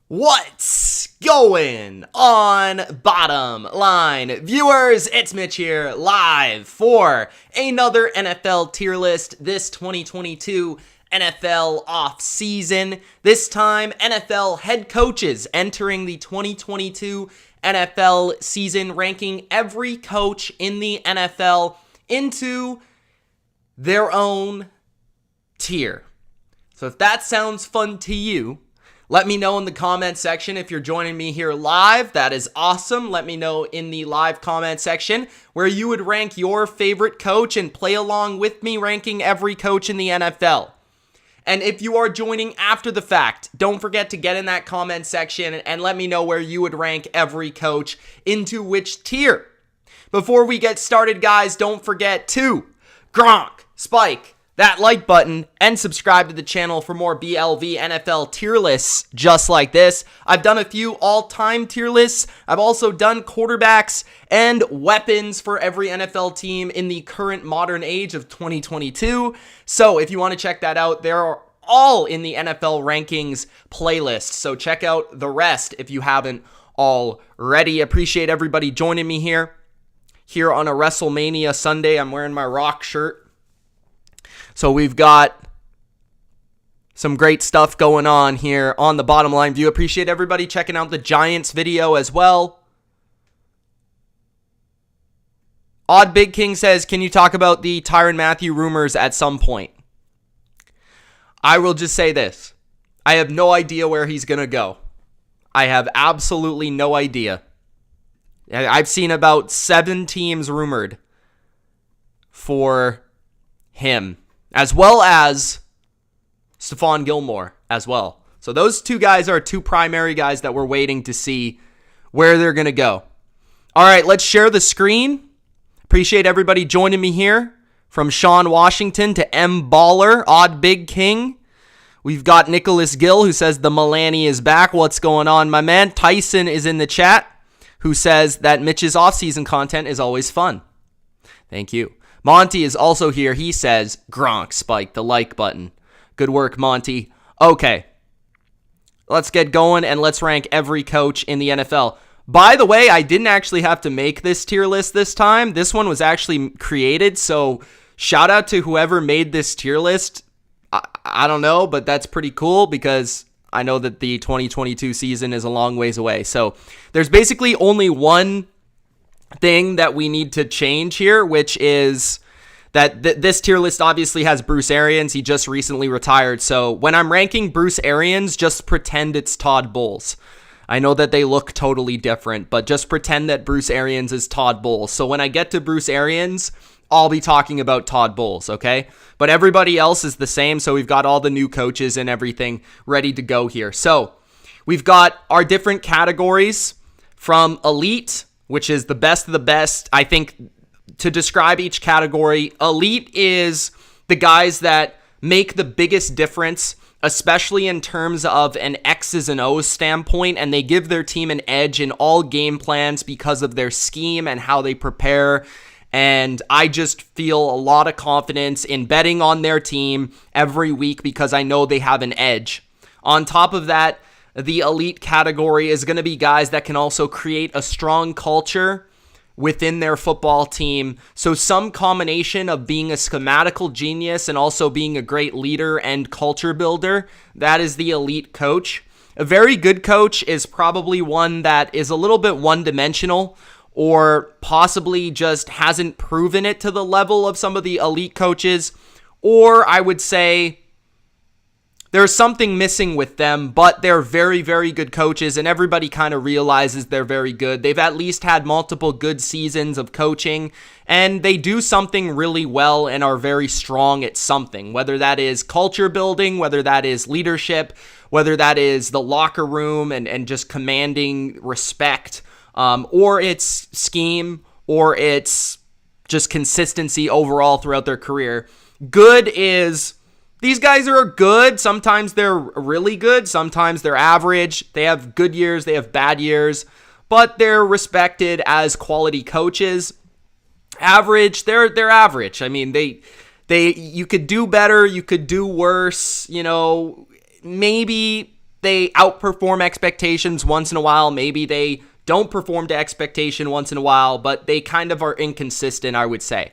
What's going on, bottom line viewers? It's Mitch here, live for another NFL tier list, this 2022 NFL off-season. This time, NFL head coaches entering the 2022 NFL season, ranking every coach in the NFL into their own tier. So if that sounds fun to you, let me know in the comment section. If you're joining me here live, that is awesome. Let me know in the live comment section where you would rank your favorite coach and play along with me ranking every coach in the NFL. And if you are joining after the fact, don't forget to get in that comment section and let me know where you would rank every coach into which tier. Before we get started, guys, don't forget to spike that like button and subscribe to the channel for more BLV NFL tier lists just like this. I've done a few all-time tier lists. I've also done quarterbacks and weapons for every NFL team in the current modern age of 2022. So if you want to check that out, they're all in the NFL rankings playlist. So check out the rest if you haven't already. Appreciate everybody joining me here on a WrestleMania Sunday. I'm wearing my Rock shirt. So we've got some great stuff going on here on the Bottom Line View. Appreciate everybody checking out the Giants video as well. Odd Big King says, can you talk about the Tyrann Mathieu rumors at some point? I will just say this. I have no idea where he's going to go. I have absolutely no idea. I've seen about 7 teams rumored for him, as well as Stephon Gilmore as well. So those two guys are 2 primary guys that we're waiting to see where they're going to go. All right, let's share the screen. Appreciate everybody joining me here. From Sean Washington to M. Baller, Odd Big King. We've got Nicholas Gill who says the Milani is back. What's going on, my man? Tyson is in the chat who says that Mitch's offseason content is always fun. Thank you. Monty is also here. He says, spike the like button. Good work, Monty. Okay. Let's get going and let's rank every coach in the NFL. By the way, I didn't actually have to make this tier list this time. This one was actually created, so shout out to whoever made this tier list. I don't know, but that's pretty cool because I know that the 2022 season is a long ways away. So there's basically only one thing that we need to change here, which is that this tier list obviously has Bruce Arians. He just recently retired. So when I'm ranking Bruce Arians, just pretend it's Todd Bowles. I know that they look totally different, but just pretend that Bruce Arians is Todd Bowles. So when I get to Bruce Arians, I'll be talking about Todd Bowles, okay? But everybody else is the same, so we've got all the new coaches and everything ready to go here. So we've got our different categories from elite, which is the best of the best. I think to describe each category, elite is the guys that make the biggest difference, especially in terms of an X's and O's standpoint, and they give their team an edge in all game plans because of their scheme and how they prepare. And I just feel a lot of confidence in betting on their team every week because I know they have an edge. On top of that, the elite category is going to be guys that can also create a strong culture within their football team. So some combination of being a schematical genius and also being a great leader and culture builder, that is the elite coach. A very good coach is probably one that is a little bit one-dimensional or possibly just hasn't proven it to the level of some of the elite coaches. Or I would say there's something missing with them, but they're very, very good coaches, and everybody kind of realizes they're very good. They've at least had multiple good seasons of coaching, and they do something really well and are very strong at something, whether that is culture building, whether that is leadership, whether that is the locker room and just commanding respect, or it's scheme, or it's just consistency overall throughout their career. Good is, these guys are good. Sometimes they're really good. Sometimes they're average. They have good years. They have bad years. But they're respected as quality coaches. Average, they're average. I mean, you could do better. You could do worse. You know, maybe they outperform expectations once in a while. Maybe they don't perform to expectation once in a while, but they kind of are inconsistent, I would say.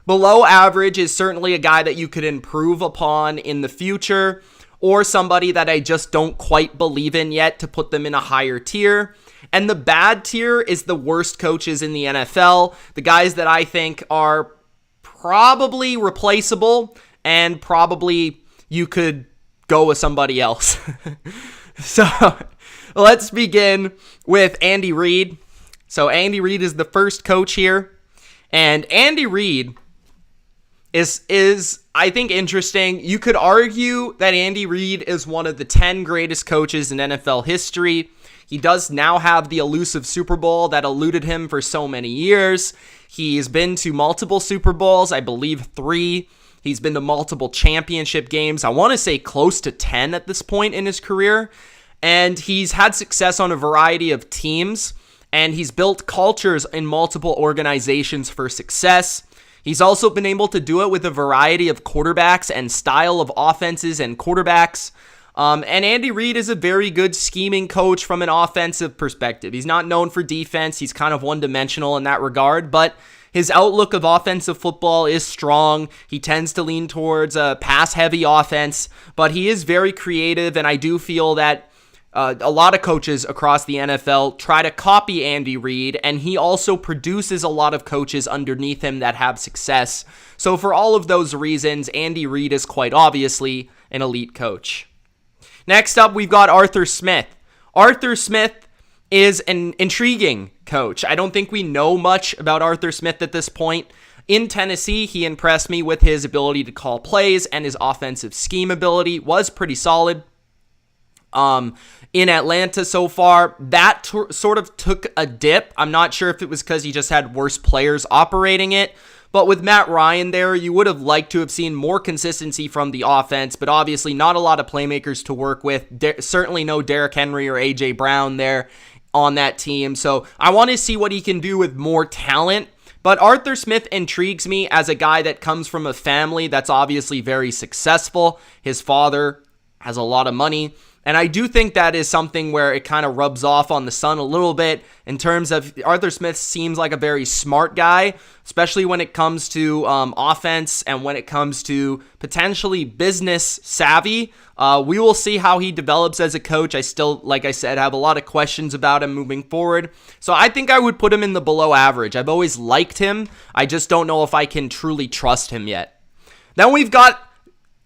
Below average is certainly a guy that you could improve upon in the future, or somebody that I just don't quite believe in yet to put them in a higher tier. And the bad tier is the worst coaches in the NFL, the guys that I think are probably replaceable and probably you could go with somebody else. So let's begin with Andy Reid. So Andy Reid is the first coach here, and Andy Reid is I think interesting. You could argue that Andy Reid is one of the 10 greatest coaches in NFL history. He does now have the elusive Super Bowl that eluded him for so many years. He's been to multiple Super Bowls, I believe 3. He's been to multiple championship games. I want to say close to 10 at this point in his career. And he's had success on a variety of teams. And he's built cultures in multiple organizations for success. He's also been able to do it with a variety of quarterbacks and style of offenses and quarterbacks. And Andy Reid is a very good scheming coach from an offensive perspective. He's not known for defense. He's kind of one-dimensional in that regard, but his outlook of offensive football is strong. He tends to lean towards a pass-heavy offense, but he is very creative, and I do feel that a lot of coaches across the NFL try to copy Andy Reid, and he also produces a lot of coaches underneath him that have success. So for all of those reasons, Andy Reid is quite obviously an elite coach. Next up, we've got Arthur Smith. Arthur Smith is an intriguing coach. I don't think we know much about Arthur Smith at this point. In Tennessee, he impressed me with his ability to call plays, and his offensive scheme ability was pretty solid. In Atlanta so far, that sort of took a dip. I'm not sure if it was because he just had worse players operating it, but with Matt Ryan there, you would have liked to have seen more consistency from the offense, but obviously not a lot of playmakers to work with. Certainly no Derrick Henry or A.J. Brown there on that team, so I want to see what he can do with more talent. But Arthur Smith intrigues me as a guy that comes from a family that's obviously very successful. His father has a lot of money. And I do think that is something where it kind of rubs off on the son a little bit in terms of Arthur Smith seems like a very smart guy, especially when it comes to offense and when it comes to potentially business savvy. We will see how he develops as a coach. I still, like I said, have a lot of questions about him moving forward. So I think I would put him in the below average. I've always liked him. I just don't know if I can truly trust him yet. Then we've got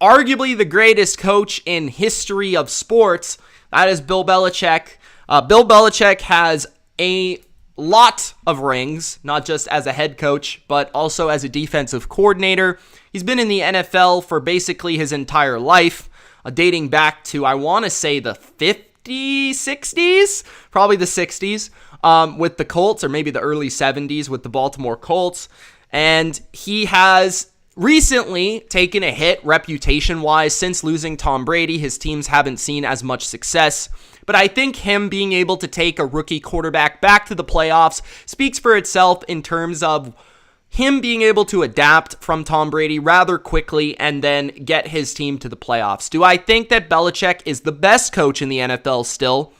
arguably the greatest coach in history of sports. That is Bill Belichick. Bill Belichick has a lot of rings, not just as a head coach, but also as a defensive coordinator. He's been in the NFL for basically his entire life, dating back to, I want to say, the 50s, 60s? Probably the 60s, with the Colts, or maybe the early 70s with the Baltimore Colts. And he has recently taken a hit reputation-wise. Since losing Tom Brady, his teams haven't seen as much success. But I think him being able to take a rookie quarterback back to the playoffs speaks for itself in terms of him being able to adapt from Tom Brady rather quickly and then get his team to the playoffs. Do I think that Belichick is the best coach in the NFL still?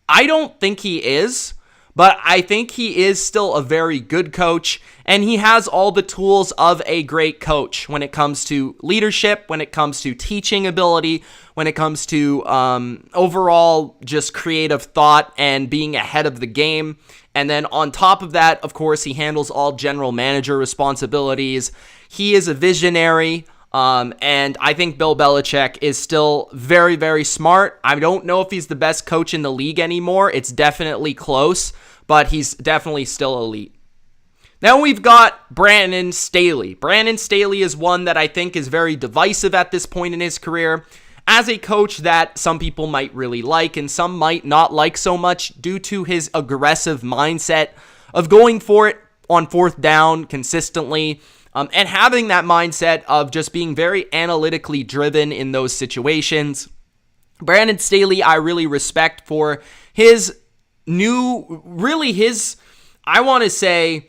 I don't think he is. But I think he is still a very good coach, and he has all the tools of a great coach when it comes to leadership, when it comes to teaching ability, when it comes to overall just creative thought and being ahead of the game. And then on top of that, of course, he handles all general manager responsibilities. He is a visionary. And I think Bill Belichick is still very, very smart. I don't know if he's the best coach in the league anymore. It's definitely close, but he's definitely still elite. Now we've got Brandon Staley. Brandon Staley is one that I think is very divisive at this point in his career. As a coach that some people might really like and some might not like so much due to his aggressive mindset of going for it on fourth down consistently, and having that mindset of just being very analytically driven in those situations. Brandon Staley, I really respect for his I want to say,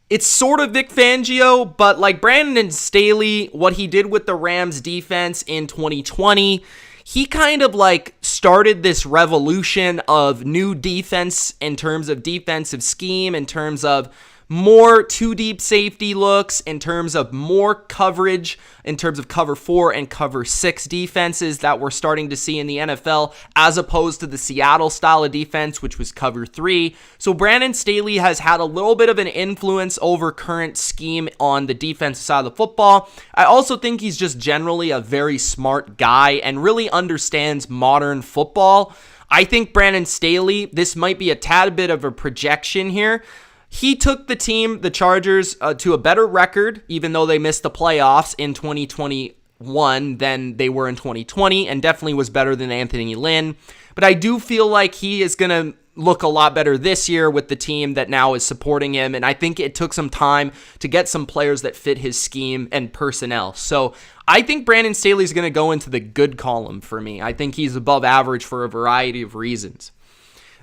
it's sort of Vic Fangio, but like Brandon Staley, what he did with the Rams defense in 2020, he kind of like started this revolution of new defense in terms of defensive scheme, in terms of more two deep safety looks, in terms of more coverage, in terms of cover 4 and cover 6 defenses that we're starting to see in the NFL, as opposed to the Seattle style of defense, which was cover 3. So Brandon Staley has had a little bit of an influence over current scheme on the defensive side of the football. I also think he's just generally a very smart guy and really understands modern football. I think Brandon Staley, this might be a tad bit of a projection here. He took the team, the Chargers, to a better record, even though they missed the playoffs in 2021 than they were in 2020, and definitely was better than Anthony Lynn. But I do feel like he is going to look a lot better this year with the team that now is supporting him, and I think it took some time to get some players that fit his scheme and personnel. So I think Brandon Staley is going to go into the good column for me. I think he's above average for a variety of reasons.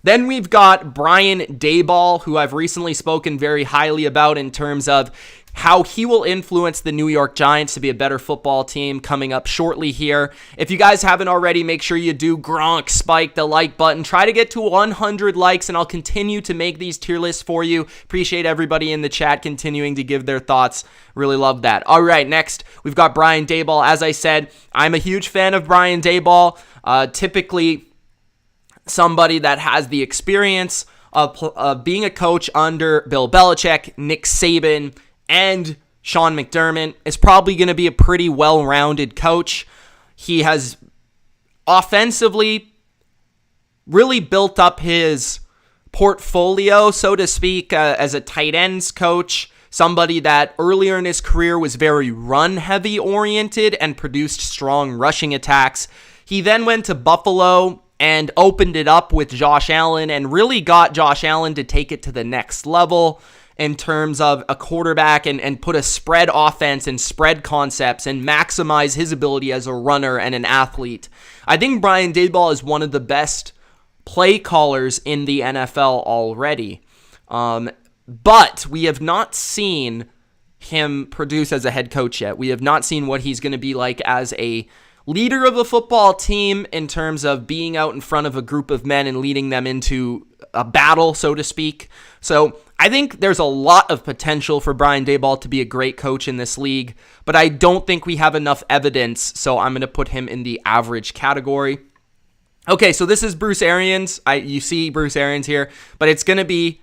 Then we've got Brian Daboll, who I've recently spoken very highly about in terms of how he will influence the New York Giants to be a better football team coming up shortly here. If you guys haven't already, make sure you do Gronk spike the like button. Try to get to 100 likes, and I'll continue to make these tier lists for you. Appreciate everybody in the chat continuing to give their thoughts. Really love that. All right, next, we've got Brian Daboll. As I said, I'm a huge fan of Brian Daboll. Typically somebody that has the experience of being a coach under Bill Belichick, Nick Saban, and Sean McDermott, is probably going to be a pretty well-rounded coach. He has offensively really built up his portfolio, so to speak, as a tight ends coach, somebody that earlier in his career was very run-heavy oriented and produced strong rushing attacks. He then went to Buffalo and opened it up with Josh Allen and really got Josh Allen to take it to the next level in terms of a quarterback and put a spread offense and spread concepts and maximize his ability as a runner and an athlete. I think Brian Daboll is one of the best play callers in the NFL already. But we have not seen him produce as a head coach yet. We have not seen what he's going to be like as a leader of a football team in terms of being out in front of a group of men and leading them into a battle, so to speak. So I think there's a lot of potential for Brian Daboll to be a great coach in this league, but I don't think we have enough evidence, so I'm going to put him in the average category. Okay, so this is Bruce Arians. You see Bruce Arians here, but it's going to be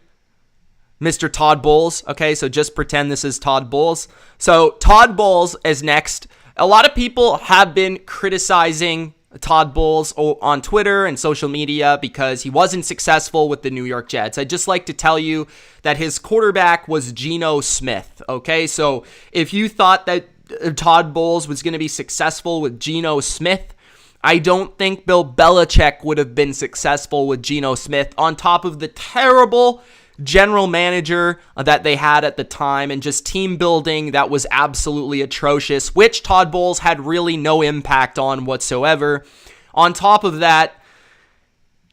Mr. Todd Bowles. Okay, so just pretend this is Todd Bowles. So Todd Bowles is next. A lot of people have been criticizing Todd Bowles on Twitter and social media because he wasn't successful with the New York Jets. I'd just like to tell you that his quarterback was Geno Smith, okay? So if you thought that Todd Bowles was going to be successful with Geno Smith, I don't think Bill Belichick would have been successful with Geno Smith on top of the terrible general manager that they had at the time and just team building that was absolutely atrocious, which Todd Bowles had really no impact on whatsoever. On top of that,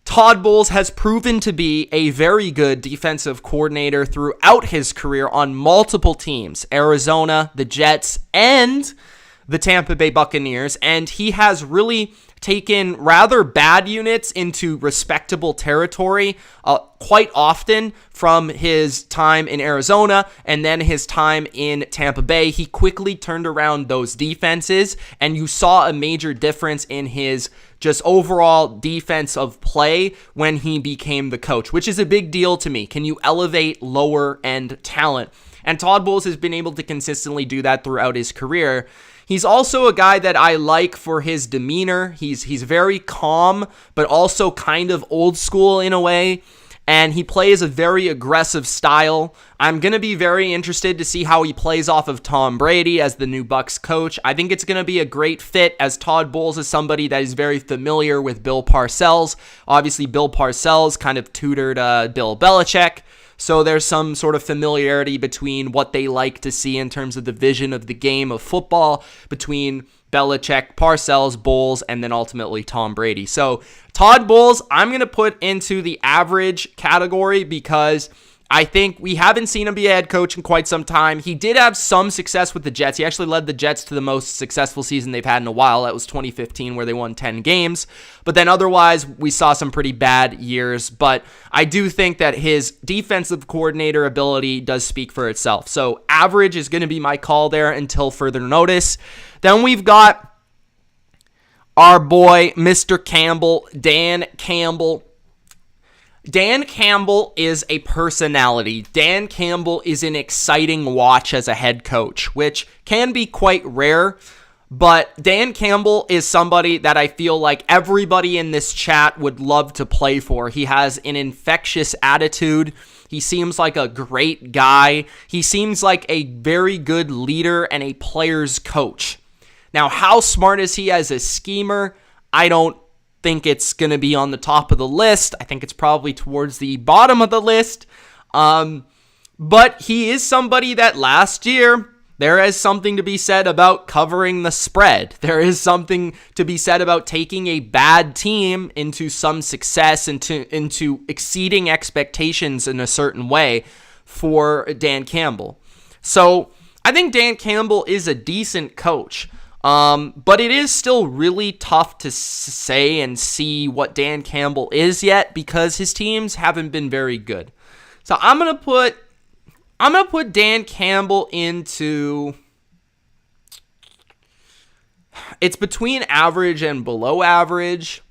Todd Bowles has proven to be a very good defensive coordinator throughout his career on multiple teams, Arizona, the Jets, and the Tampa Bay Buccaneers, and he has really taken rather bad units into respectable territory quite often from his time in Arizona and then his time in Tampa Bay. He quickly turned around those defenses, and you saw a major difference in his just overall defense of play when he became the coach, which is a big deal to me. Can you elevate lower end talent? And Todd Bowles has been able to consistently do that throughout his career. He's also a guy that I like for his demeanor. He's very calm, but also kind of old school in a way. And he plays a very aggressive style. I'm going to be very interested to see how he plays off of Tom Brady as the new Bucs coach. I think it's going to be a great fit, as Todd Bowles is somebody that is very familiar with Bill Parcells. Obviously, Bill Parcells kind of tutored Bill Belichick. So there's some sort of familiarity between what they like to see in terms of the vision of the game of football between Belichick, Parcells, Bowles, and then ultimately Tom Brady. So Todd Bowles, I'm going to put into the average category because I think we haven't seen him be a head coach in quite some time. He did have some success with the Jets. He actually led the Jets to the most successful season they've had in a while. That was 2015, where they won 10 games. But then otherwise, we saw some pretty bad years. But I do think that his defensive coordinator ability does speak for itself. So average is going to be my call there until further notice. Then we've got our boy, Mr. Campbell, Dan Campbell. Dan Campbell is a personality. Dan Campbell is an exciting watch as a head coach, which can be quite rare. But Dan Campbell is somebody that I feel like everybody in this chat would love to play for. He has an infectious attitude. He seems like a great guy. He seems like a very good leader and a player's coach. Now, how smart is he as a schemer? I don't think it's going to be on the top of the list. I think it's probably towards the bottom of the list. But he is somebody that last year, there is something to be said about covering the spread. There is something to be said about taking a bad team into some success, into exceeding expectations in a certain way for Dan Campbell. So I think Dan Campbell is a decent coach. But it is still really tough to say and see what Dan Campbell is yet because his teams haven't been very good. So I'm gonna put Dan Campbell into. It's between average and below average.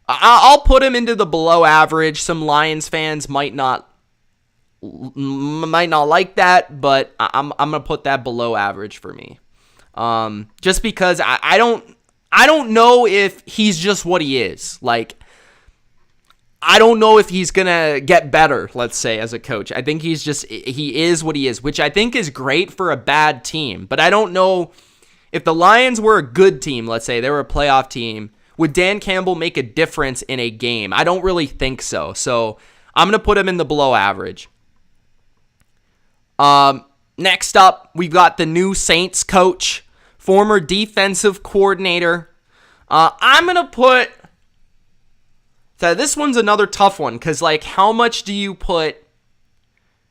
I'll put him into the below average. Some Lions fans might not like that, but I'm gonna put that below average for me. Just because I don't know if he's just what he is. Like, I don't know if he's gonna get better, let's say, as a coach. I think he is what he is, which I think is great for a bad team. But I don't know if the Lions were a good team, let's say, they were a playoff team, would Dan Campbell make a difference in a game? I don't really think so. So I'm gonna put him in the below average. Next up, we've got the new Saints coach, former defensive coordinator. I'm going to put... So this one's another tough one, because, like, how much do you put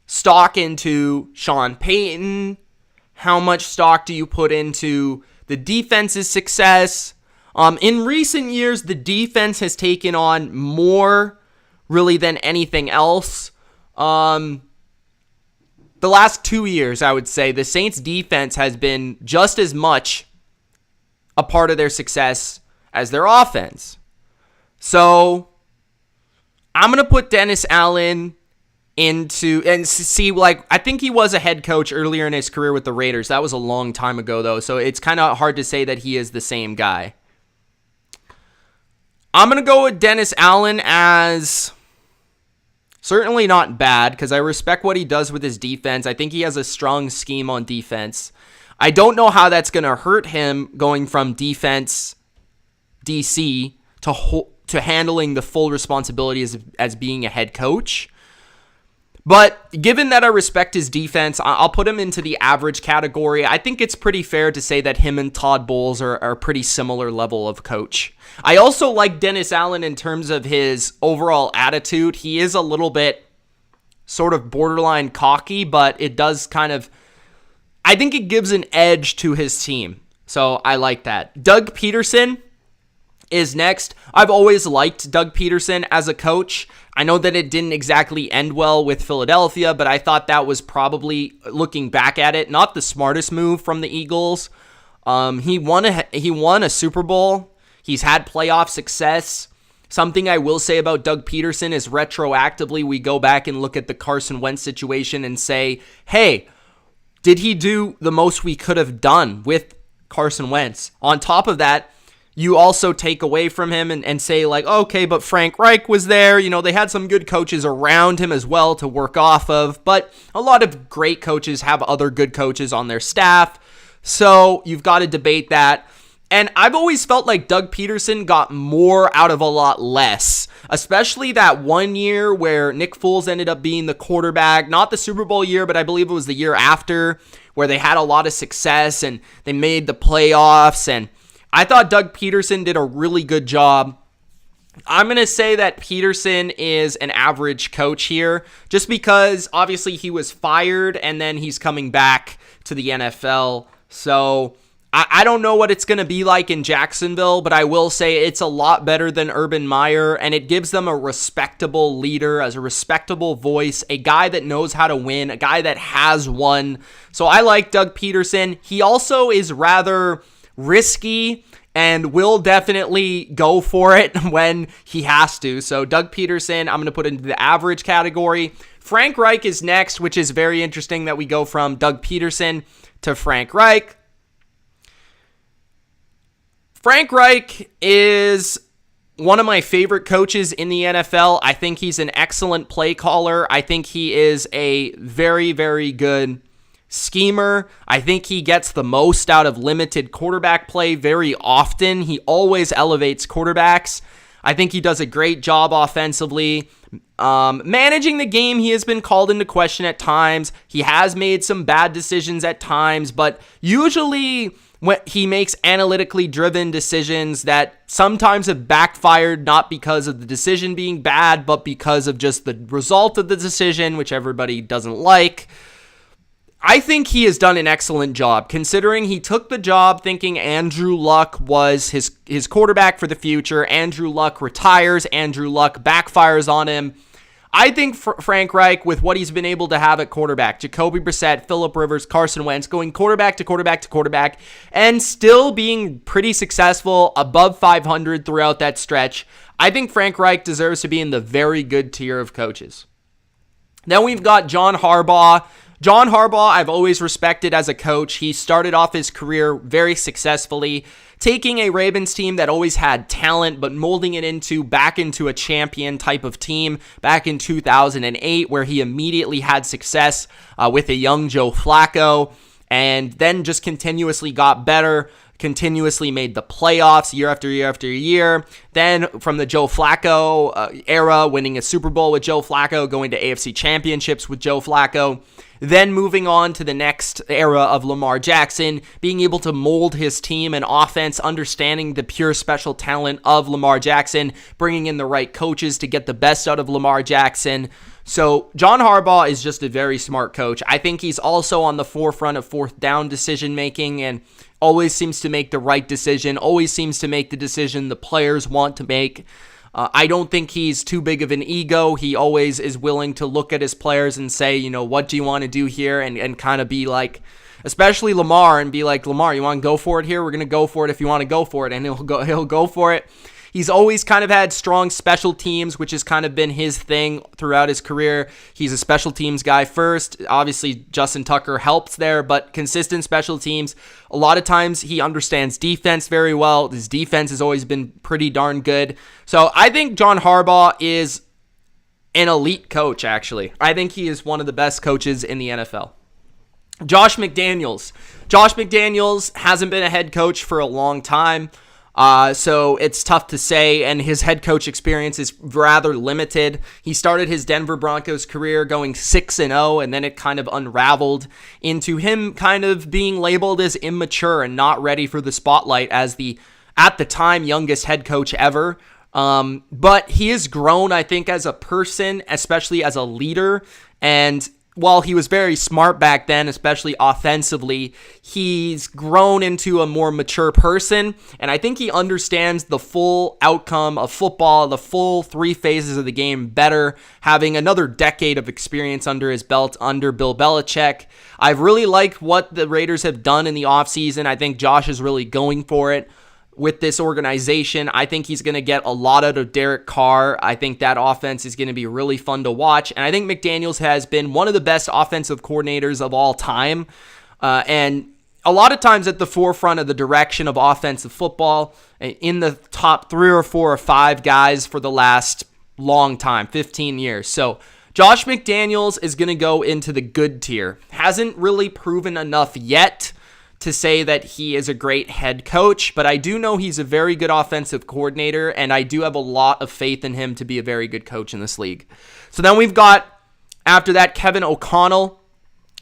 stock into Sean Payton? How much stock do you put into the defense's success? In recent years, the defense has taken on more, really, than anything else. The last 2 years, I would say, the Saints' defense has been just as much a part of their success as their offense. So, I'm going to put Dennis Allen into, and see, like, I think he was a head coach earlier in his career with the Raiders. That was a long time ago, though, so it's kind of hard to say that he is the same guy. I'm going to go with Dennis Allen as... certainly not bad, because I respect what he does with his defense. I think he has a strong scheme on defense. I don't know how that's going to hurt him going from defense DC to handling the full responsibility as being a head coach. But given that I respect his defense, I'll put him into the average category. I think it's pretty fair to say that him and Todd Bowles are a pretty similar level of coach. I also like Dennis Allen in terms of his overall attitude. He is a little bit sort of borderline cocky, but it does kind of... I think it gives an edge to his team. So I like that. Doug Peterson is next. I've always liked Doug Peterson as a coach. I know that it didn't exactly end well with Philadelphia, but I thought that was probably, looking back at it, not the smartest move from the Eagles. He won a Super Bowl. He's had playoff success. Something I will say about Doug Peterson is retroactively we go back and look at the Carson Wentz situation and say, hey, did he do the most we could have done with Carson Wentz? On top of that, you also take away from him and say, like, okay, but Frank Reich was there. You know, they had some good coaches around him as well to work off of. But a lot of great coaches have other good coaches on their staff. So you've got to debate that. And I've always felt like Doug Peterson got more out of a lot less, especially that 1 year where Nick Foles ended up being the quarterback, not the Super Bowl year, but I believe it was the year after, where they had a lot of success and they made the playoffs. And I thought Doug Peterson did a really good job I'm going to say that Peterson is an average coach here, just because obviously he was fired and then he's coming back to the NFL. So I don't know what it's going to be like in Jacksonville, but I will say it's a lot better than Urban Meyer, and it gives them a respectable leader, as a respectable voice, a guy that knows how to win, a guy that has won. So I like Doug Peterson. He also is rather risky and will definitely go for it when he has to. So Doug Peterson, I'm going to put into the average category. Frank Reich is next, which is very interesting that we go from Doug Peterson to Frank Reich. Frank Reich is one of my favorite coaches in the NFL. I think he's an excellent play caller. I think he is a very, very good schemer. I think he gets the most out of limited quarterback play very often. He always elevates quarterbacks. I think he does a great job offensively. Managing the game, he has been called into question at times. He has made some bad decisions at times, but usually when he makes analytically driven decisions that sometimes have backfired, not because of the decision being bad, but because of just the result of the decision, which everybody doesn't like. I think he has done an excellent job, considering he took the job thinking Andrew Luck was his quarterback for the future. Andrew Luck retires. Andrew Luck backfires on him. I think Frank Reich, with what he's been able to have at quarterback, Jacoby Brissett, Phillip Rivers, Carson Wentz, going quarterback to quarterback to quarterback, and still being pretty successful, above 500 throughout that stretch, I think Frank Reich deserves to be in the very good tier of coaches. Then we've got John Harbaugh. John Harbaugh, I've always respected as a coach. He started off his career very successfully, taking a Ravens team that always had talent, but molding it back into a champion type of team back in 2008, where he immediately had success with a young Joe Flacco, and then just continuously got better, continuously made the playoffs year after year after year. Then from the Joe Flacco era, winning a Super Bowl with Joe Flacco, going to AFC championships with Joe Flacco. Then moving on to the next era of Lamar Jackson, being able to mold his team and offense, understanding the pure special talent of Lamar Jackson, bringing in the right coaches to get the best out of Lamar Jackson. So John Harbaugh is just a very smart coach. I think he's also on the forefront of fourth down decision making and always seems to make the right decision, always seems to make the decision the players want to make. I don't think he's too big of an ego. He always is willing to look at his players and say, you know, what do you want to do here? And kind of be like, especially Lamar, and be like, Lamar, you want to go for it here? We're going to go for it if you want to go for it. And he'll go for it. He's always kind of had strong special teams, which has kind of been his thing throughout his career. He's a special teams guy first. Obviously, Justin Tucker helps there, but consistent special teams. A lot of times he understands defense very well. His defense has always been pretty darn good. So I think John Harbaugh is an elite coach, actually. I think he is one of the best coaches in the NFL. Josh McDaniels. Josh McDaniels hasn't been a head coach for a long time. So it's tough to say, and his head coach experience is rather limited. He started his Denver Broncos career going 6-0, and then it kind of unraveled into him kind of being labeled as immature and not ready for the spotlight as the, at the time, youngest head coach ever. But he has grown, I think, as a person, especially as a leader, and while he was very smart back then, especially offensively, he's grown into a more mature person, and I think he understands the full outcome of football, the full three phases of the game better, having another decade of experience under his belt under Bill Belichick. I really like what the Raiders have done in the offseason. I think Josh is really going for it with this organization. I think he's going to get a lot out of Derek Carr. I think that offense is going to be really fun to watch. And I think McDaniels has been one of the best offensive coordinators of all time. And a lot of times at the forefront of the direction of offensive football, in the top 3 or 4 or 5 guys for the last long time, 15 years. So Josh McDaniels is going to go into the good tier. Hasn't really proven enough yet to say that he is a great head coach, but I do know he's a very good offensive coordinator, and I do have a lot of faith in him to be a very good coach in this league. So then we've got, after that, Kevin O'Connell.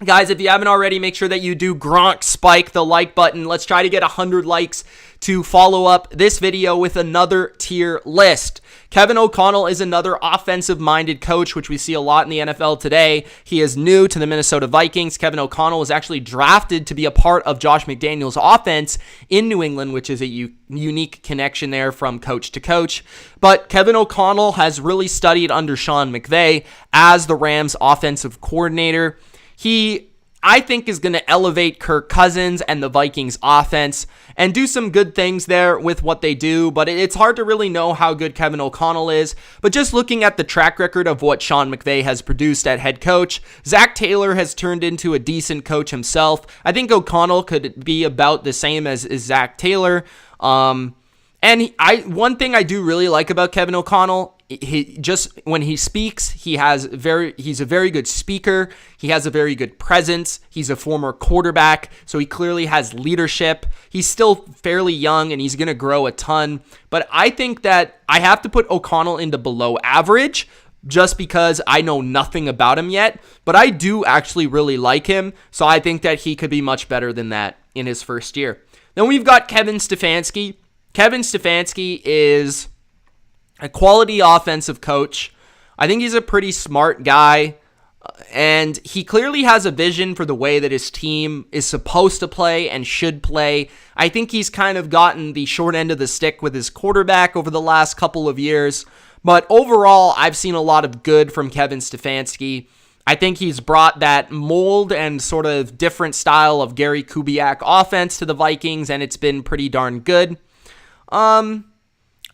Guys, if you haven't already, make sure that you do Gronk spike the like button. Let's try to get 100 likes to follow up this video with another tier list. Kevin O'Connell is another offensive-minded coach, which we see a lot in the NFL today. He is new to the Minnesota Vikings. Kevin O'Connell was actually drafted to be a part of Josh McDaniels' offense in New England, which is a unique connection there from coach to coach. But Kevin O'Connell has really studied under Sean McVay as the Rams' offensive coordinator. He, I think, is going to elevate Kirk Cousins and the Vikings offense and do some good things there with what they do, but it's hard to really know how good Kevin O'Connell is. But just looking at the track record of what Sean McVay has produced at head coach, Zach Taylor has turned into a decent coach himself. I think O'Connell could be about the same as Zach Taylor. One thing I do really like about Kevin O'Connell, he just when he speaks, he's a very good speaker. He has a very good presence. He's a former quarterback, so he clearly has leadership. He's still fairly young and he's going to grow a ton, but I think that I have to put O'Connell into below average just because I know nothing about him yet, but I do actually really like him, so I think that he could be much better than that in his first year. Then we've got Kevin Stefanski. Kevin Stefanski is a quality offensive coach. I think he's a pretty smart guy, and he clearly has a vision for the way that his team is supposed to play and should play. I think he's kind of gotten the short end of the stick with his quarterback over the last couple of years, but overall, I've seen a lot of good from Kevin Stefanski. I think he's brought that mold and sort of different style of Gary Kubiak offense to the Vikings, and it's been pretty darn good.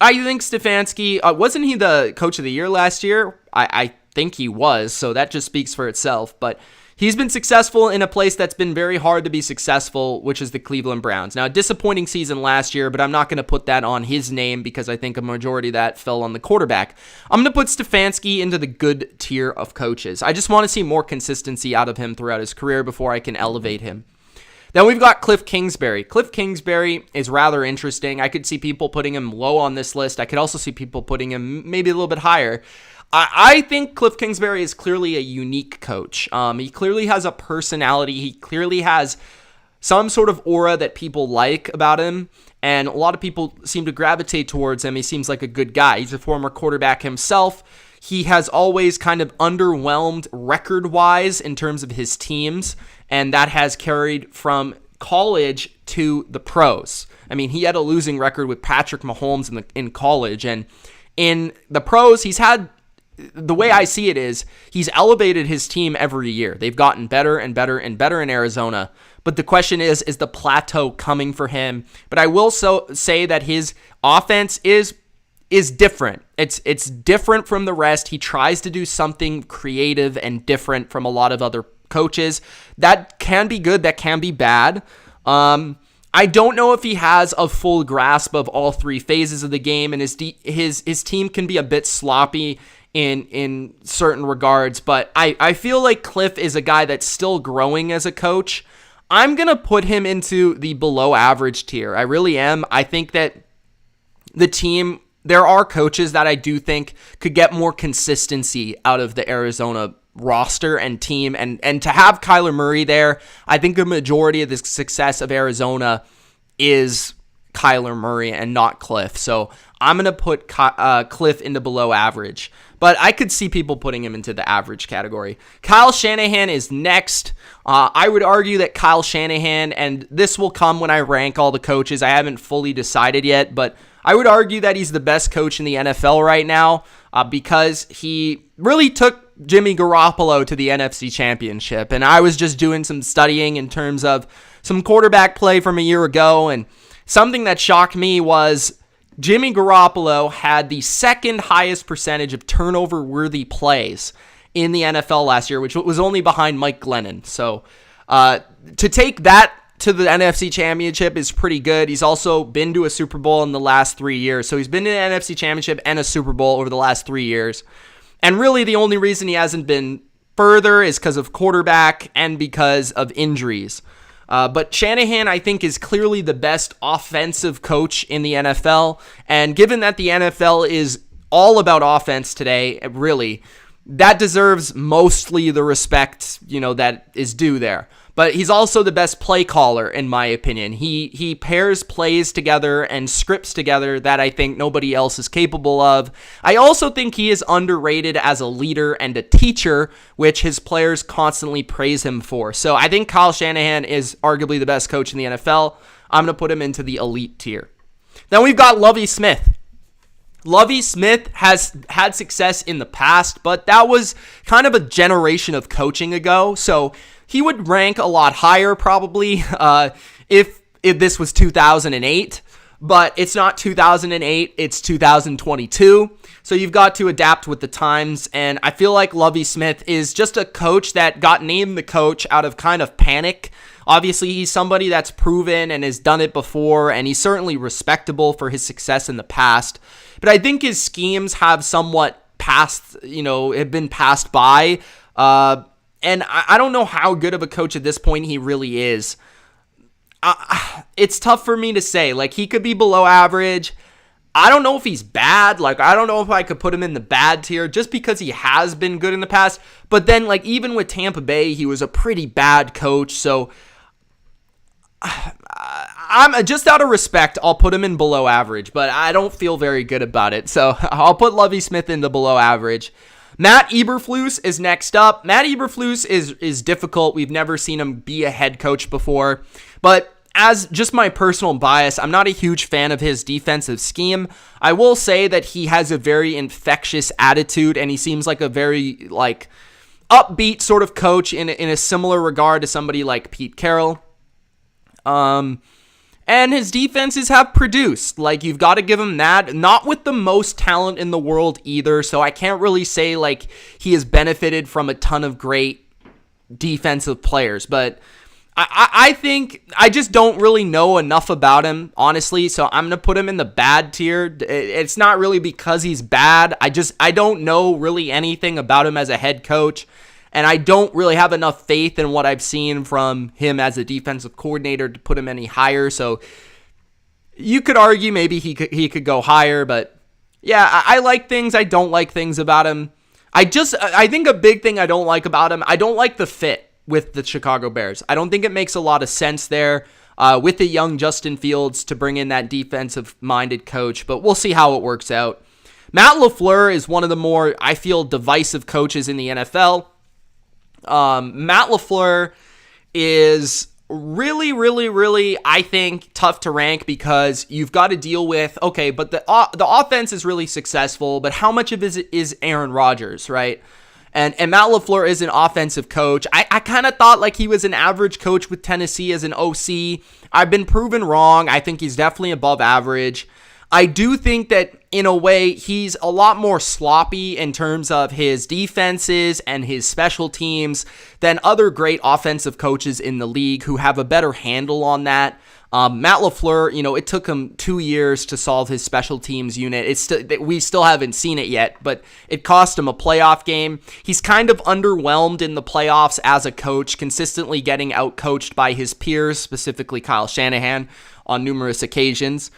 I think Stefanski, wasn't he the coach of the year last year? I think he was, so that just speaks for itself. But he's been successful in a place that's been very hard to be successful, which is the Cleveland Browns. Now, a disappointing season last year, but I'm not going to put that on his name because I think a majority of that fell on the quarterback. I'm going to put Stefanski into the good tier of coaches. I just want to see more consistency out of him throughout his career before I can elevate him. Then we've got Cliff Kingsbury. Cliff Kingsbury is rather interesting. I could see people putting him low on this list. I could also see people putting him maybe a little bit higher. I think Cliff Kingsbury is clearly a unique coach. He clearly has a personality. He clearly has some sort of aura that people like about him, and a lot of people seem to gravitate towards him. He seems like a good guy. He's a former quarterback himself. He has always kind of underwhelmed record-wise in terms of his teams, and that has carried from college to the pros. I mean, he had a losing record with Patrick Mahomes in college, and in the pros, he's had, the way I see it is, he's elevated his team every year. They've gotten better and better and better in Arizona, but the question is the plateau coming for him? But I will say that his offense is different. It's different from the rest. He tries to do something creative and different from a lot of other coaches. That can be good. That can be bad. I don't know if he has a full grasp of all three phases of the game, and his team can be a bit sloppy in certain regards, but I feel like Cliff is a guy that's still growing as a coach. I'm going to put him into the below average tier. I really am. I think that the team, there are coaches that I do think could get more consistency out of the Arizona roster and team, and to have Kyler Murray there, I think the majority of the success of Arizona is Kyler Murray and not Cliff. So I'm going to put Cliff into below average, but I could see people putting him into the average category. Kyle Shanahan is next. I would argue that Kyle Shanahan, and this will come when I rank all the coaches, I haven't fully decided yet, but I would argue that he's the best coach in the NFL right now because he really took Jimmy Garoppolo to the NFC Championship. And I was just doing some studying in terms of some quarterback play from a year ago, and something that shocked me was Jimmy Garoppolo had the second highest percentage of turnover-worthy plays in the NFL last year, which was only behind Mike Glennon. So to take that to the NFC Championship is pretty good. He's also been to a Super Bowl in the last 3 years. So he's been to an NFC Championship and a Super Bowl over the last 3 years. And really the only reason he hasn't been further is because of quarterback and because of injuries. But Shanahan, I think, is clearly the best offensive coach in the NFL. And given that the NFL is all about offense today, really, that deserves mostly the respect, that is due there. But he's also the best play caller, in my opinion. He pairs plays together and scripts together that I think nobody else is capable of. I also think he is underrated as a leader and a teacher, which his players constantly praise him for. So I think Kyle Shanahan is arguably the best coach in the NFL. I'm going to put him into the elite tier. Then we've got Lovey Smith. Lovey Smith has had success in the past, but that was kind of a generation of coaching ago, so he would rank a lot higher probably if this was 2008, but it's not 2008, it's 2022, so you've got to adapt with the times, and I feel like Lovey Smith is just a coach that got named the coach out of kind of panic. Obviously, he's somebody that's proven and has done it before, and he's certainly respectable for his success in the past. But I think his schemes have somewhat have been passed by. And I don't know how good of a coach at this point he really is. It's tough for me to say. Like, he could be below average. I don't know if he's bad. Like, I don't know if I could put him in the bad tier just because he has been good in the past. But then, like, even with Tampa Bay, he was a pretty bad coach. So I'm just out of respect, I'll put him in below average, but I don't feel very good about it. So I'll put Lovey Smith in the below average. Matt Eberflus is next up. Matt Eberflus is difficult. We've never seen him be a head coach before. But as just my personal bias, I'm not a huge fan of his defensive scheme. I will say that he has a very infectious attitude, and he seems like a very upbeat sort of coach in a similar regard to somebody like Pete Carroll. And his defenses have produced. Like, you've got to give him that. Not with the most talent in the world either, so I can't really say, like, he has benefited from a ton of great defensive players. But I think I just don't really know enough about him, honestly, so I'm going to put him in the bad tier. It's not really because he's bad. I don't know really anything about him as a head coach. And I don't really have enough faith in what I've seen from him as a defensive coordinator to put him any higher. So you could argue maybe he could go higher, but yeah, I like things. I don't like things about him. I think a big thing I don't like about him, I don't like the fit with the Chicago Bears. I don't think it makes a lot of sense there with the young Justin Fields to bring in that defensive-minded coach, but we'll see how it works out. Matt Lafleur is one of the more, I feel, divisive coaches in the NFL. Matt Lafleur is really, really, really, I think, tough to rank because you've got to deal with, okay, but the offense is really successful, but how much of it is Aaron Rodgers, right? And Matt Lafleur is an offensive coach. I kind of thought like he was an average coach with Tennessee as an OC. I've been proven wrong. I think he's definitely above average. I do think that, in a way, he's a lot more sloppy in terms of his defenses and his special teams than other great offensive coaches in the league who have a better handle on that. Matt Lafleur, it took him 2 years to solve his special teams unit. We still haven't seen it yet, but it cost him a playoff game. He's kind of underwhelmed in the playoffs as a coach, consistently getting outcoached by his peers, specifically Kyle Shanahan, on numerous occasions.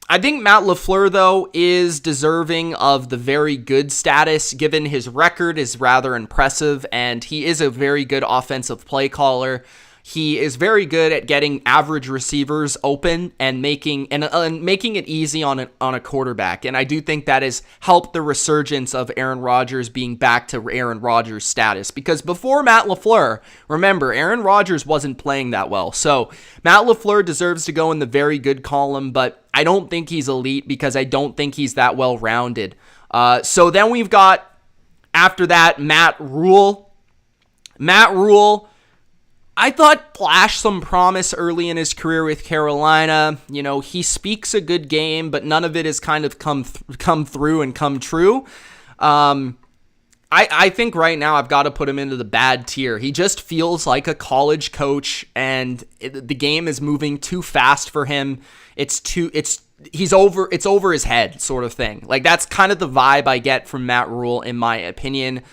I think Matt Lafleur, though, is deserving of the very good status, given his record is rather impressive, and he is a very good offensive play caller. He is very good at getting average receivers open and making it easy on a quarterback. And I do think that has helped the resurgence of Aaron Rodgers being back to Aaron Rodgers status. Because before Matt Lafleur, remember, Aaron Rodgers wasn't playing that well. So Matt Lafleur deserves to go in the very good column, but I don't think he's elite because I don't think he's that well-rounded. So then we've got, after that, Matt Rule. Matt Rule, I thought, flashed some promise early in his career with Carolina. He speaks a good game, but none of it has kind of come through and come true. I think right now I've got to put him into the bad tier. He just feels like a college coach, and the game is moving too fast for him. It's over his head sort of thing. Like, that's kind of the vibe I get from Matt Rule, in my opinion.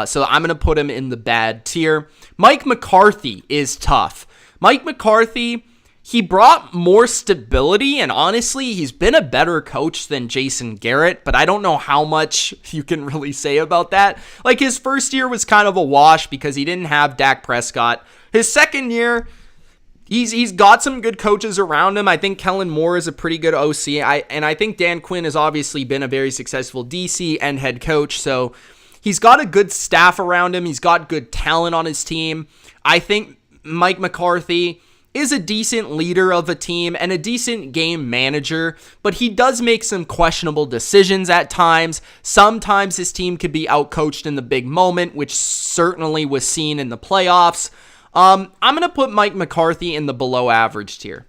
So I'm going to put him in the bad tier. Mike McCarthy is tough. Mike McCarthy, he brought more stability, and honestly, he's been a better coach than Jason Garrett, but I don't know how much you can really say about that. Like, his first year was kind of a wash because he didn't have Dak Prescott. His second year, he's got some good coaches around him. I think Kellen Moore is a pretty good OC, and I think Dan Quinn has obviously been a very successful DC and head coach, so he's got a good staff around him. He's got good talent on his team. I think Mike McCarthy is a decent leader of a team and a decent game manager, but he does make some questionable decisions at times. Sometimes his team could be outcoached in the big moment, which certainly was seen in the playoffs. I'm going to put Mike McCarthy in the below average tier.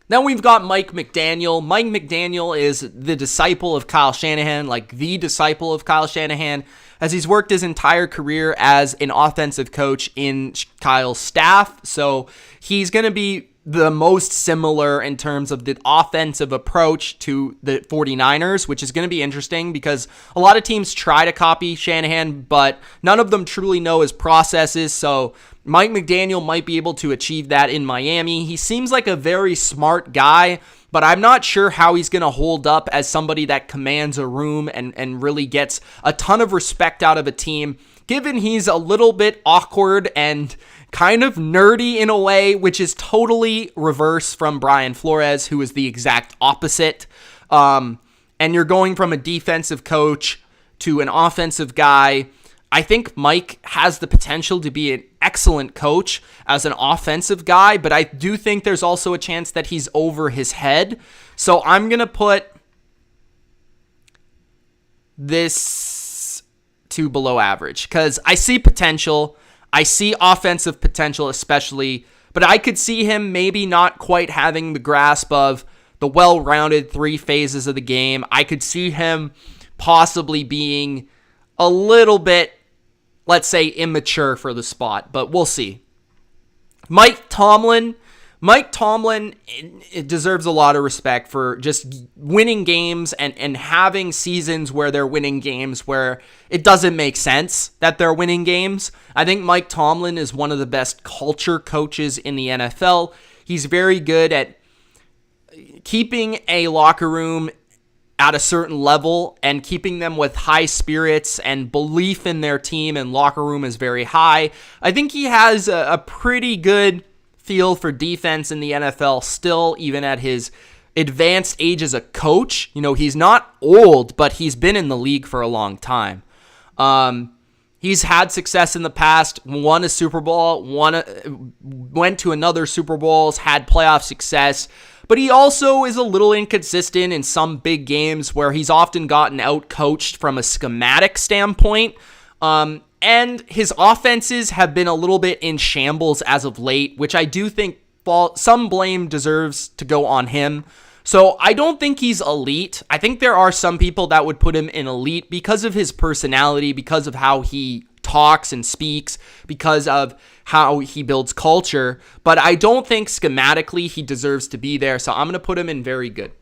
Then we've got Mike McDaniel. Mike McDaniel is the disciple of Kyle Shanahan, like the disciple of Kyle Shanahan, as he's worked his entire career as an offensive coach in Kyle's staff. So he's going to be the most similar in terms of the offensive approach to the 49ers, which is going to be interesting because a lot of teams try to copy Shanahan, but none of them truly know his processes. So Mike McDaniel might be able to achieve that in Miami. He seems like a very smart guy, but I'm not sure how he's going to hold up as somebody that commands a room and really gets a ton of respect out of a team, given he's a little bit awkward and kind of nerdy in a way, which is totally reverse from Brian Flores, who is the exact opposite. And you're going from a defensive coach to an offensive guy. I think Mike has the potential to be an excellent coach as an offensive guy, but I do think there's also a chance that he's over his head. So I'm going to put this to below average because I see potential. I see offensive potential especially, but I could see him maybe not quite having the grasp of the well-rounded three phases of the game. I could see him possibly being a little bit, let's say, immature for the spot, but we'll see. Mike Tomlin, it deserves a lot of respect for just winning games and having seasons where they're winning games where it doesn't make sense that they're winning games. I think Mike Tomlin is one of the best culture coaches in the NFL. He's very good at keeping a locker room at a certain level and keeping them with high spirits and belief in their team, and locker room is very high. I think he has a pretty good feel for defense in the NFL still, even at his advanced age as a coach. You know, he's not old, but he's been in the league for a long time. He's had success in the past, won a Super Bowl, went to another Super Bowls, had playoff success, but he also is a little inconsistent in some big games where he's often gotten out-coached from a schematic standpoint. And his offenses have been a little bit in shambles as of late, which I do think some blame deserves to go on him. So I don't think he's elite. I think there are some people that would put him in elite because of his personality, because of how he talks and speaks, because of how he builds culture. But I don't think schematically he deserves to be there. So I'm going to put him in very good.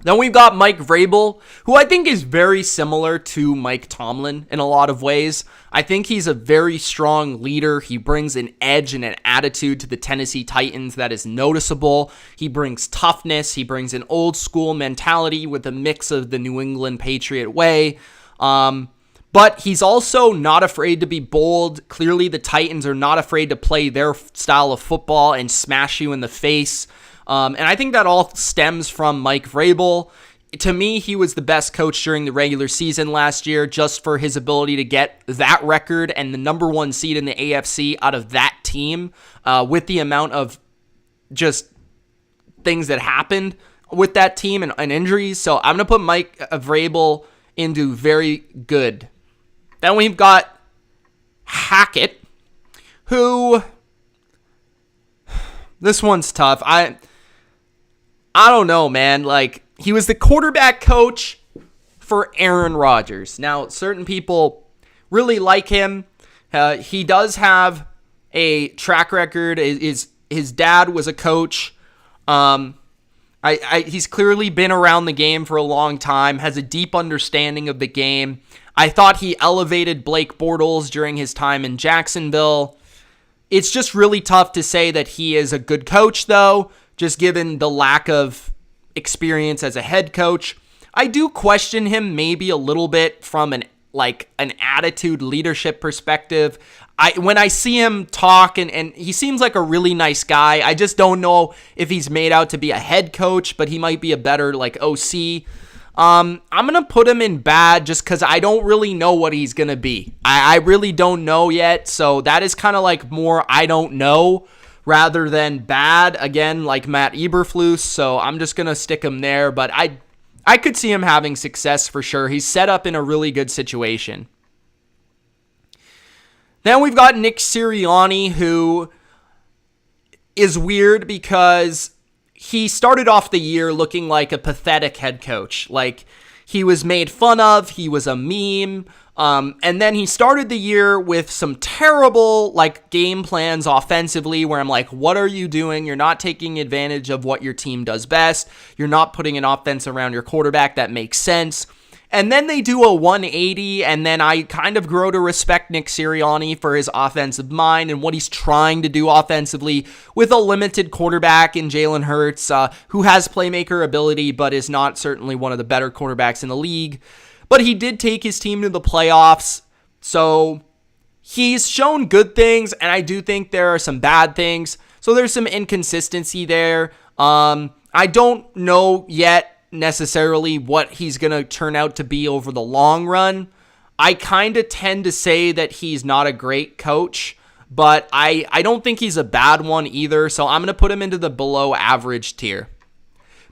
Then we've got Mike Rabel, who I think is very similar to Mike Tomlin in a lot of ways. I think he's a very strong leader. He brings an edge and an attitude to the Tennessee Titans that is noticeable. He brings toughness. He brings an old school mentality with a mix of the New England Patriot way. But he's also not afraid to be bold. Clearly, the Titans are not afraid to play their style of football and smash you in the face. And I think that all stems from Mike Vrabel. To me, he was the best coach during the regular season last year just for his ability to get that record and the number one seed in the AFC out of that team with the amount of just things that happened with that team and injuries. So I'm going to put Mike Vrabel into very good. Then we've got Hackett, who... This one's tough. I don't know, man. Like, he was the quarterback coach for Aaron Rodgers. Now, certain people really like him. He does have a track record. His dad was a coach. He's clearly been around the game for a long time, has a deep understanding of the game. I thought he elevated Blake Bortles during his time in Jacksonville. It's just really tough to say that he is a good coach, though, just given the lack of experience as a head coach. I do question him maybe a little bit from an attitude leadership perspective. When I see him talk, and he seems like a really nice guy, I just don't know if he's made out to be a head coach, but he might be a better OC. I'm going to put him in bad just because I don't really know what he's going to be. I really don't know yet, so that is kind of more I don't know rather than bad, again, like Matt Eberflus, so I'm just going to stick him there, but I could see him having success for sure. He's set up in a really good situation. Then we've got Nick Sirianni, who is weird because he started off the year looking like a pathetic head coach. He was made fun of, he was a meme, and then he started the year with some terrible game plans offensively where I'm like, what are you doing? You're not taking advantage of what your team does best. You're not putting an offense around your quarterback that makes sense. And then they do a 180, and then I kind of grow to respect Nick Sirianni for his offensive mind and what he's trying to do offensively with a limited quarterback in Jalen Hurts, who has playmaker ability but is not certainly one of the better quarterbacks in the league. But he did take his team to the playoffs, so he's shown good things, and I do think there are some bad things. So there's some inconsistency there. I don't know yet necessarily what he's going to turn out to be over the long run. I kind of tend to say that he's not a great coach, but I don't think he's a bad one either, so I'm going to put him into the below average tier.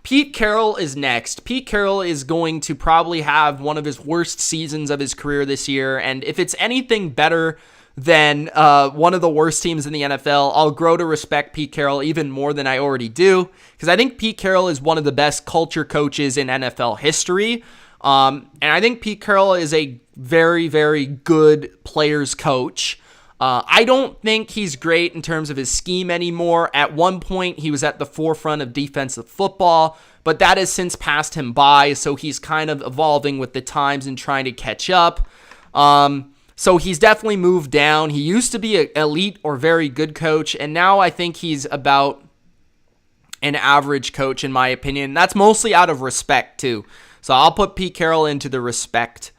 Pete Carroll is next. Pete Carroll is going to probably have one of his worst seasons of his career this year, and if it's anything better than one of the worst teams in the NFL, I'll grow to respect Pete Carroll even more than I already do, because I think Pete Carroll is one of the best culture coaches in NFL history, and I think Pete Carroll is a very, very good players coach. I don't think he's great in terms of his scheme anymore. At one point, he was at the forefront of defensive football, but that has since passed him by, so he's kind of evolving with the times and trying to catch up. So he's definitely moved down. He used to be an elite or very good coach, and now I think he's about an average coach, in my opinion. That's mostly out of respect, too. So I'll put Pete Carroll into the respect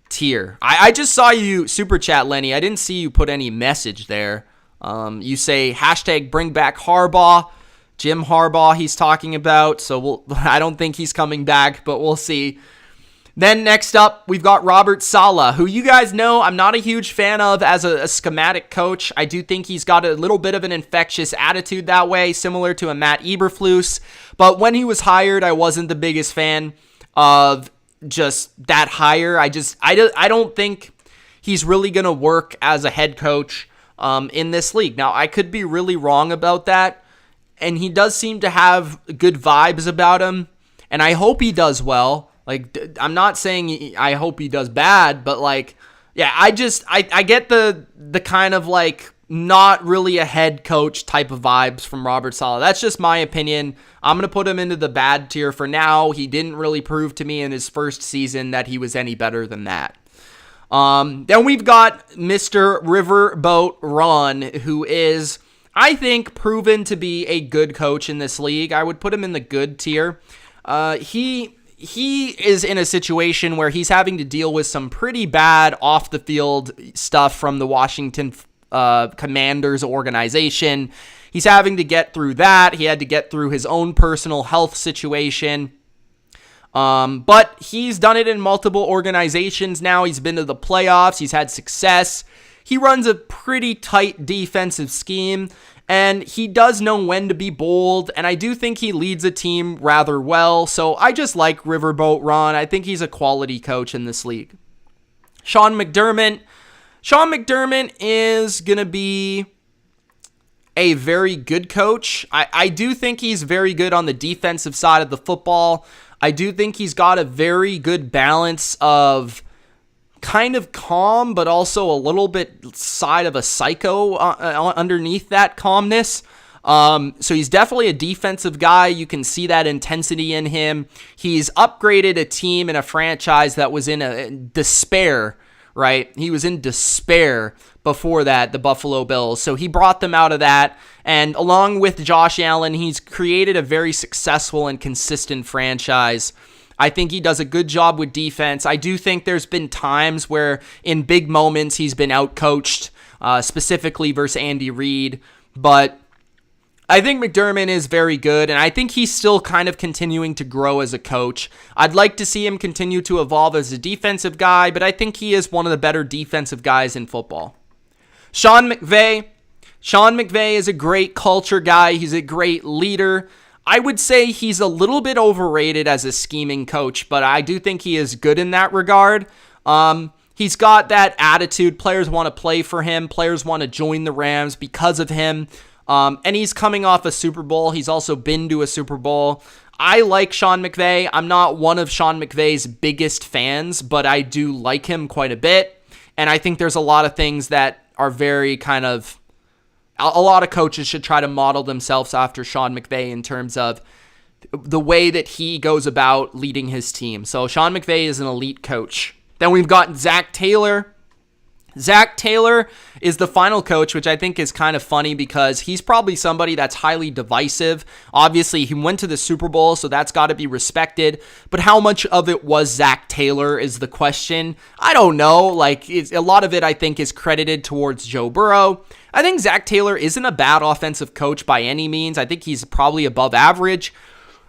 tier. I just saw you super chat, Lenny. I didn't see you put any message there. You say hashtag bring back Harbaugh. Jim Harbaugh he's talking about. So I don't think he's coming back, but we'll see. Then next up, we've got Robert Sala, who you guys know I'm not a huge fan of as a schematic coach. I do think he's got a little bit of an infectious attitude that way, similar to a Matt Eberflus. But when he was hired, I wasn't the biggest fan of just that hire. I don't think he's really going to work as a head coach in this league. Now, I could be really wrong about that, and he does seem to have good vibes about him, and I hope he does well. I'm not saying I hope he does bad, but yeah, I get the kind of not really a head coach type of vibes from Robert Sala. That's just my opinion. I'm going to put him into the bad tier for now. He didn't really prove to me in his first season that he was any better than that. Then we've got Mr. Riverboat Ron, who is, I think, proven to be a good coach in this league. I would put him in the good tier. He is in a situation where he's having to deal with some pretty bad off-the-field stuff from the Washington Commanders organization. He's having to get through that. He had to get through his own personal health situation. But he's done it in multiple organizations now. He's been to the playoffs. He's had success. He runs a pretty tight defensive scheme, and he does know when to be bold, and I do think he leads a team rather well, so I just like Riverboat Ron. I think he's a quality coach in this league. Sean McDermott is going to be a very good coach. I do think he's very good on the defensive side of the football. I do think he's got a very good balance of kind of calm, but also a little bit side of a psycho underneath that calmness. So he's definitely a defensive guy. You can see that intensity in him. He's upgraded a team and a franchise that was in a despair right? He was in despair before that, the Buffalo Bills. So he brought them out of that. And along with Josh Allen, he's created a very successful and consistent franchise. I think he does a good job with defense. I do think there's been times where in big moments he's been outcoached, specifically versus Andy Reid. But I think McDermott is very good, and I think he's still kind of continuing to grow as a coach. I'd like to see him continue to evolve as a defensive guy, but I think he is one of the better defensive guys in football. Sean McVay. Sean McVay is a great culture guy. He's a great leader. I would say he's a little bit overrated as a scheming coach, but I do think he is good in that regard. He's got that attitude. Players want to play for him. Players want to join the Rams because of him. And he's coming off a Super Bowl. He's also been to a Super Bowl. I like Sean McVay. I'm not one of Sean McVay's biggest fans, but I do like him quite a bit. And I think there's a lot of things that are very kind of... A lot of coaches should try to model themselves after Sean McVay in terms of the way that he goes about leading his team. So Sean McVay is an elite coach. Then we've got Zach Taylor. Zach Taylor is the final coach, which I think is kind of funny because he's probably somebody that's highly divisive. Obviously, he went to the Super Bowl, so that's got to be respected. But how much of it was Zach Taylor is the question. I don't know. Like, a lot of it, I think, is credited towards Joe Burrow. I think Zach Taylor isn't a bad offensive coach by any means. I think he's probably above average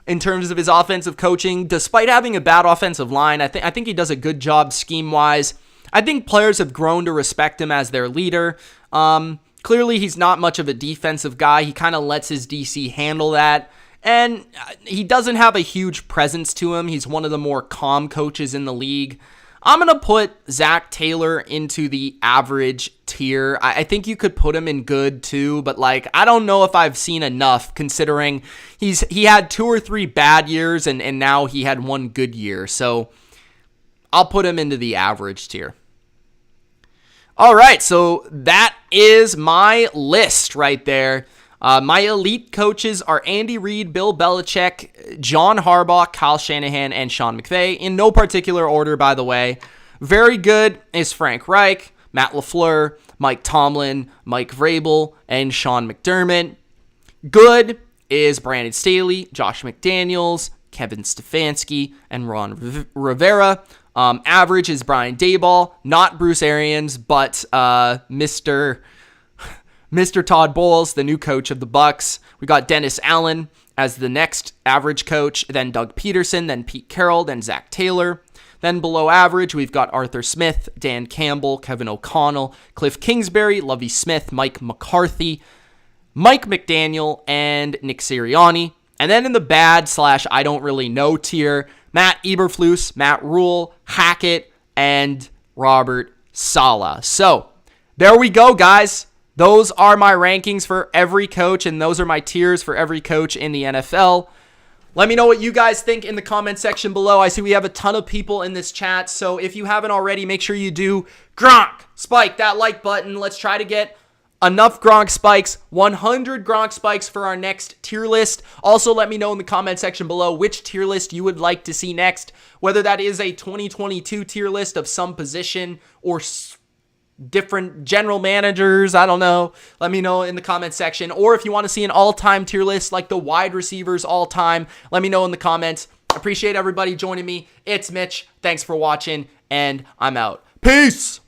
in terms of his offensive coaching. Despite having a bad offensive line, I think he does a good job scheme-wise. I think players have grown to respect him as their leader. Clearly, he's not much of a defensive guy. He kind of lets his DC handle that. And he doesn't have a huge presence to him. He's one of the more calm coaches in the league. I'm going to put Zach Taylor into the average tier. I think you could put him in good too, but I don't know if I've seen enough considering he had 2 or 3 bad years and now he had 1 good year. So I'll put him into the average tier. All right, so that is my list right there. My elite coaches are Andy Reid, Bill Belichick, John Harbaugh, Kyle Shanahan, and Sean McVay. In no particular order, by the way. Very good is Frank Reich, Matt Lafleur, Mike Tomlin, Mike Rabel, and Sean McDermott. Good is Brandon Staley, Josh McDaniels, Kevin Stefanski, and Ron Rivera. Average is Brian Daboll, not Bruce Arians, but Mr. Todd Bowles, the new coach of the Bucs. We got Dennis Allen as the next average coach, then Doug Peterson, then Pete Carroll, then Zach Taylor. Then below average, we've got Arthur Smith, Dan Campbell, Kevin O'Connell, Cliff Kingsbury, Lovey Smith, Mike McCarthy, Mike McDaniel, and Nick Sirianni. And then in the bad / I don't really know tier, Matt Eberflus, Matt Rule, Hackett, and Robert Sala. So there we go, guys. Those are my rankings for every coach, and those are my tiers for every coach in the NFL. Let me know what you guys think in the comment section below. I see we have a ton of people in this chat, so if you haven't already, make sure you do Gronk. Spike that like button. Let's try to get enough Gronk spikes, 100 Gronk spikes for our next tier list. Also, let me know in the comment section below which tier list you would like to see next, whether that is a 2022 tier list of some position or different general managers. I don't know. Let me know in the comment section. Or if you want to see an all-time tier list like the wide receivers all-time, let me know in the comments. Appreciate everybody joining me. It's Mitch. Thanks for watching, and I'm out. Peace!